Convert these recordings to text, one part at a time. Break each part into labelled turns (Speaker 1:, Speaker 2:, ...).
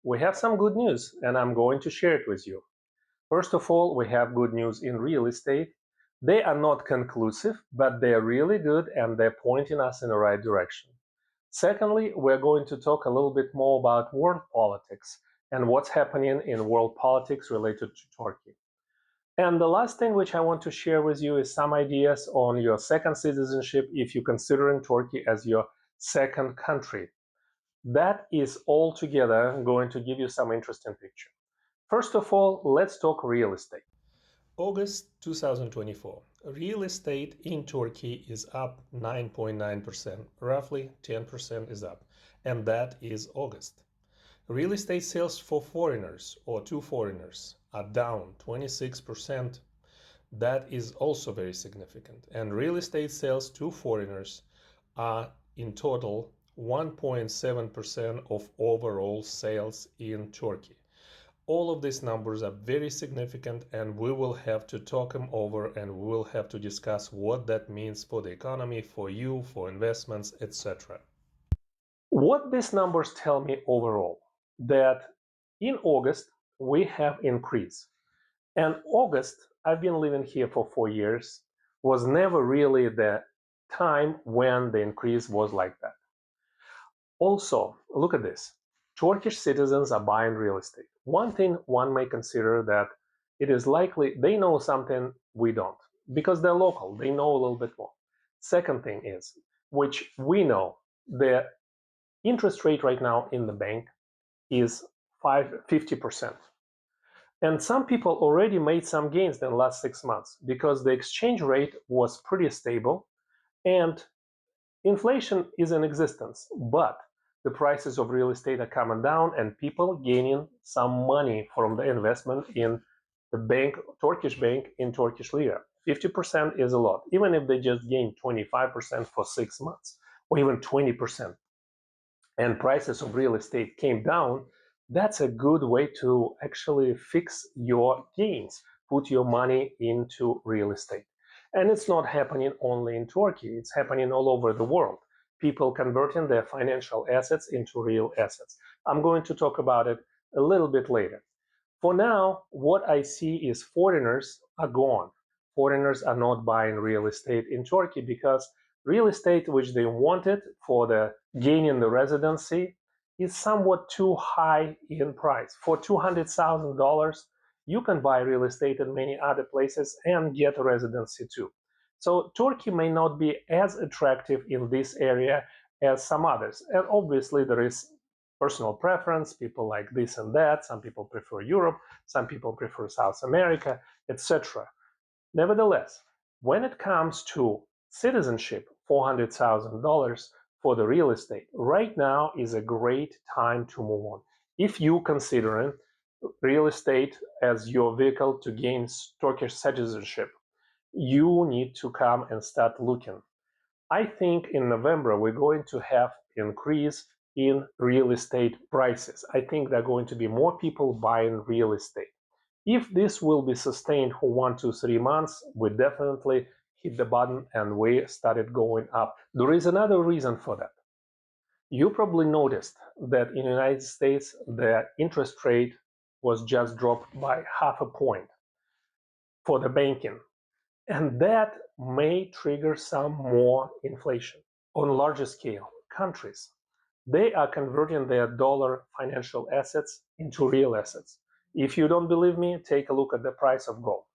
Speaker 1: we have some good news and I'm going to share it with you. First of all, we have good news in real estate. They are not conclusive, but they're really good and they're pointing us in the right direction. Secondly, we're going to talk a little bit more about world politics and what's happening in world politics related to Turkey. And the last thing which I want to share with you is some ideas on your second citizenship if you're considering Turkey as your second country. That is altogether going to give you some interesting picture. First of all, let's talk real estate. August 2024. Real estate in Turkey is up 9.9%, roughly 10% is up, and that is August. Real estate sales for foreigners or to foreigners are down 26%. That is also very significant. And real estate sales to foreigners are in total 1.7% of overall sales in Turkey. All of these numbers are very significant and we will have to talk them over and we will have to discuss what that means for the economy, for you, for investments, etc. What these numbers tell me overall? That in August we have increase. And August, I've been living here for 4 years, was never really the time when the increase was like that. Also, look at this. Turkish citizens are buying real estate. One thing one may consider that it is likely they know something we don't because they're local. They know a little bit more. Second thing is, which we know, the interest rate right now in the bank is 50%. And some people already made some gains in the last 6 months because the exchange rate was pretty stable and inflation is in existence, but the prices of real estate are coming down and people gaining some money from the investment in the bank, Turkish bank in Turkish lira. 50% is a lot, even if they just gain 25% for 6 months or even 20%. And prices of real estate came down, that's a good way to actually fix your gains, put your money into real estate. And it's not happening only in Turkey, it's happening all over the world. People converting their financial assets into real assets. I'm going to talk about it a little bit later. For now, what I see is foreigners are gone. Foreigners are not buying real estate in Turkey because real estate which they wanted for the gaining the residency is somewhat too high in price. For $200,000, you can buy real estate in many other places and get a residency too. So Turkey may not be as attractive in this area as some others. And obviously there is personal preference, people like this and that, some people prefer Europe, some people prefer South America, etc. Nevertheless, when it comes to citizenship, $400,000 for the real estate, right now is a great time to move on. If you considering real estate as your vehicle to gain Turkish citizenship, you need to come and start looking. I think in November we're going to have increase in real estate prices. I think there are going to be more people buying real estate. If this will be sustained for 1 to 3 months, we definitely hit the button and we started going up. There is another reason for that. You probably noticed that in the United States, the interest rate was just dropped by half a point for the banking. And that may trigger some more inflation. On a larger scale, countries, they are converting their dollar financial assets into real assets. If you don't believe me, take a look at the price of gold.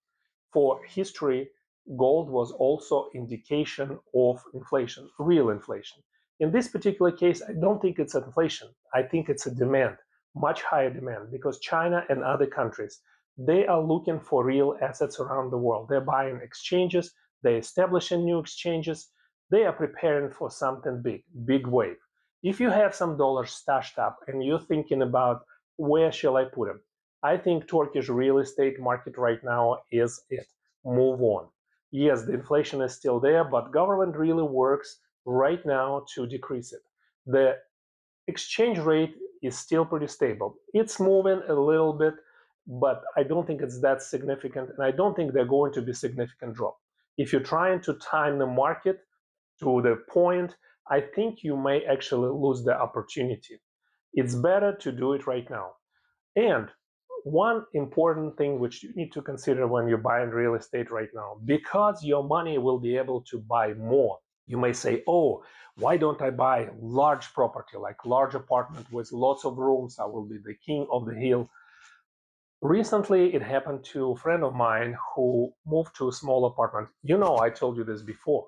Speaker 1: For history, gold was also indication of inflation, real inflation. In this particular case, I don't think it's inflation. I think it's a demand, much higher demand, because China and other countries, they are looking for real assets around the world. They're buying exchanges, they're establishing new exchanges, they are preparing for something big, big wave. If you have some dollars stashed up and you're thinking about where shall I put them, I think Turkish real estate market right now is it. Move on. Yes, the inflation is still there, but government really works right now to decrease it. The exchange rate is still pretty stable. It's moving a little bit, but I don't think it's that significant, and I don't think there's going to be significant drop. If you're trying to time the market to the point, I think you may actually lose the opportunity. It's better to do it right now. And one important thing which you need to consider when you're buying real estate right now, because your money will be able to buy more. You may say, oh, why don't I buy large property, like large apartment with lots of rooms? I will be the king of the hill. Recently, it happened to a friend of mine who moved to a small apartment. You know, I told you this before.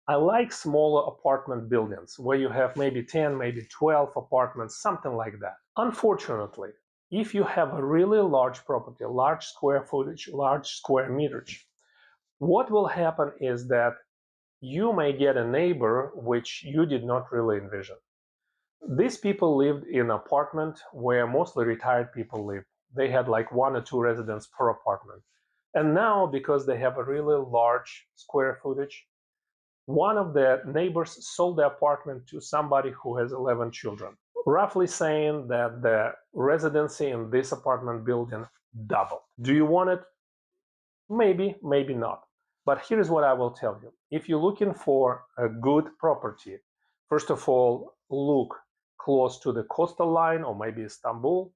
Speaker 1: I like smaller apartment buildings where you have maybe 10, maybe 12 apartments, something like that. Unfortunately, if you have a really large property, large square footage, large square meterage, what will happen is that you may get a neighbor which you did not really envision. These people lived in an apartment where mostly retired people live. They had like 1 or 2 residents per apartment. And now, because they have a really large square footage, one of the neighbors sold the apartment to somebody who has 11 children, roughly saying that the residency in this apartment building doubled. Do you want it? Maybe, maybe not. But here's what I will tell you. If you're looking for a good property, first of all, look close to the coastal line or maybe Istanbul,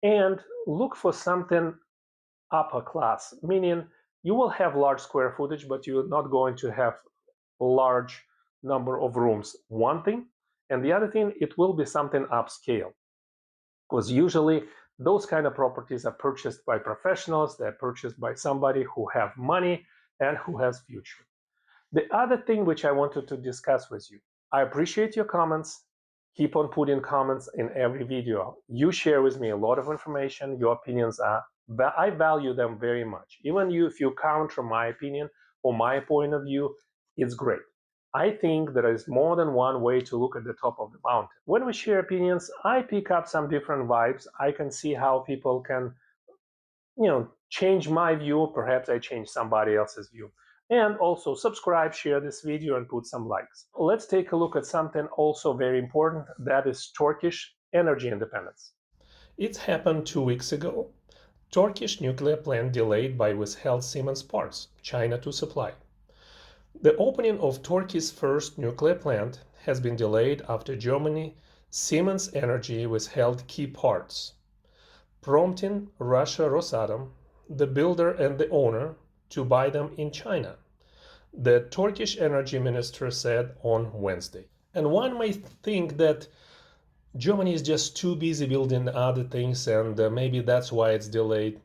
Speaker 1: and look for something upper class, meaning you will have large square footage, but you're not going to have large number of rooms. One thing, and the other thing, it will be something upscale, because usually those kind of properties are purchased by professionals. They're purchased by somebody who have money and who has future. The other thing which I wanted to discuss with you, I appreciate your comments. Keep on putting comments in every video. You share with me a lot of information. Your opinions are, I value them very much. Even if you counter my opinion or my point of view, it's great. I think there is more than one way to look at the top of the mountain. When we share opinions, I pick up some different vibes. I can see how people can, change my view. Perhaps I change somebody else's view. And also subscribe, share this video, and put some likes. Let's take a look at something also very important, that is Turkish energy independence. It happened 2 weeks ago. Turkish nuclear plant delayed by withheld Siemens parts, China to supply. The opening of Turkey's first nuclear plant has been delayed after Germany, Siemens Energy withheld key parts, prompting Russia Rosatom, the builder and the owner, to buy them in China, the Turkish energy minister said on Wednesday. And one may think that Germany is just too busy building other things and maybe that's why it's delayed.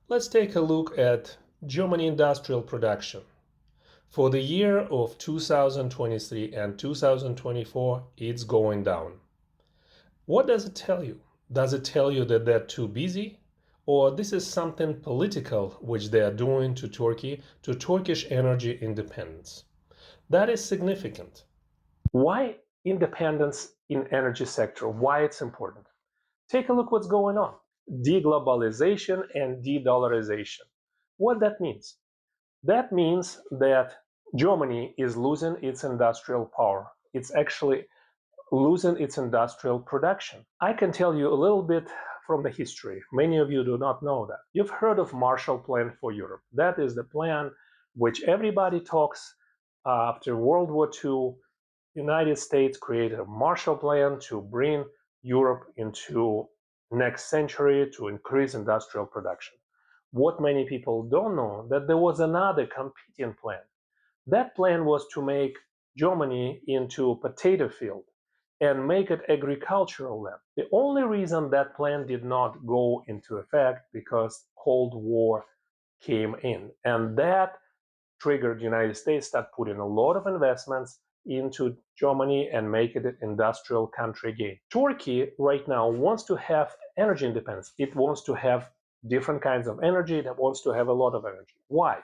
Speaker 1: Let's take a look at Germany industrial production. For the year of 2023 and 2024, it's going down. What does it tell you? Does it tell you that they're too busy? Or this is something political which they are doing to Turkey, to Turkish energy independence? That is significant. Why independence in energy sector? Why it's important? Take a look what's going on. Deglobalization and de-dollarization. What that means? That means that Germany is losing its industrial power. It's actually losing its industrial production. I can tell you a little bit from the history. Many of you do not know that. You've heard of Marshall Plan for Europe. That is the plan which everybody talks after World War II. United States created a Marshall Plan to bring Europe into next century to increase industrial production. What many people don't know, that there was another competing plan. That plan was to make Germany into a potato field and make it agricultural land. The only reason that plan did not go into effect because Cold War came in, and that triggered the United States start putting a lot of investments into Germany and make it an industrial country again. Turkey right now wants to have energy independence. It wants to have different kinds of energy. It wants to have a lot of energy. Why?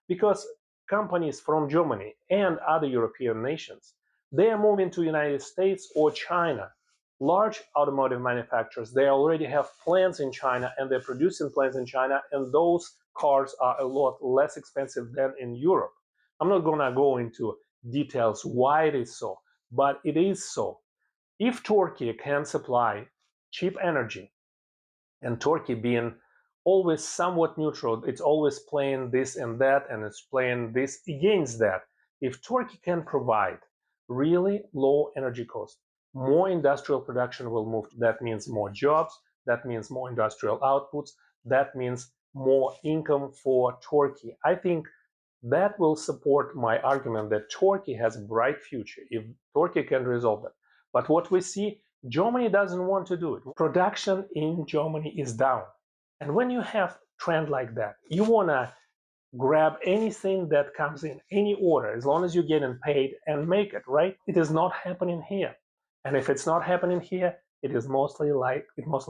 Speaker 1: Because companies from Germany and other European nations, they are moving to United States or China. Large automotive manufacturers, they already have plants in China and they're producing plants in China, and those cars are a lot less expensive than in Europe. I'm not going to go into details why it is so, but it is so. If Turkey can supply cheap energy, and Turkey being always somewhat neutral, it's always playing this and that, and it's playing this against that. If Turkey can provide really low energy costs, more industrial production will move. That means more jobs. that means more industrial outputs, that means more income for Turkey. I think that will support my argument that Turkey has a bright future if Turkey can resolve that. But what we see, Germany doesn't want to do it. Production in Germany is down. And when you have a trend like that, you want to grab anything that comes in, any order, as long as you're getting paid, and make it, right? It is not happening here. And if it's not happening here, it is most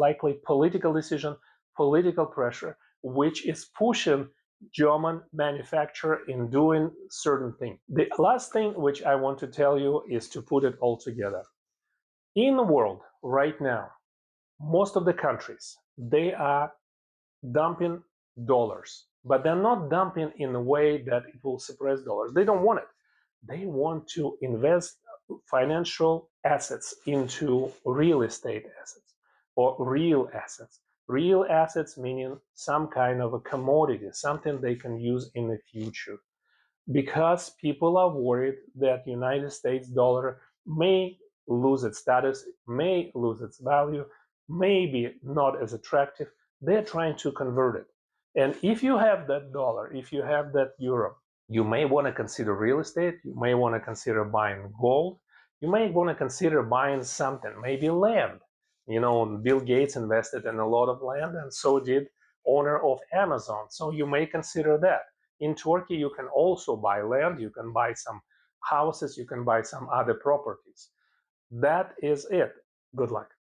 Speaker 1: likely political decision, political pressure, which is pushing German manufacturer in doing certain things. The last thing which I want to tell you is to put it all together. In the world right now, most of the countries, they are dumping dollars, but they're not dumping in a way that it will suppress dollars. They don't want it. They want to invest financial assets into real estate assets or real assets. Real assets meaning some kind of a commodity, something they can use in the future. Because people are worried that United States dollar may lose its status, may lose its value, may be not as attractive, they're trying to convert it. And if you have that dollar, if you have that euro, you may want to consider real estate, you may want to consider buying gold, you may want to consider buying something, maybe land. You know, Bill Gates invested in a lot of land, and so did owner of Amazon. So you may consider that. In Turkey, you can also buy land, you can buy some houses, you can buy some other properties. That is it. Good luck.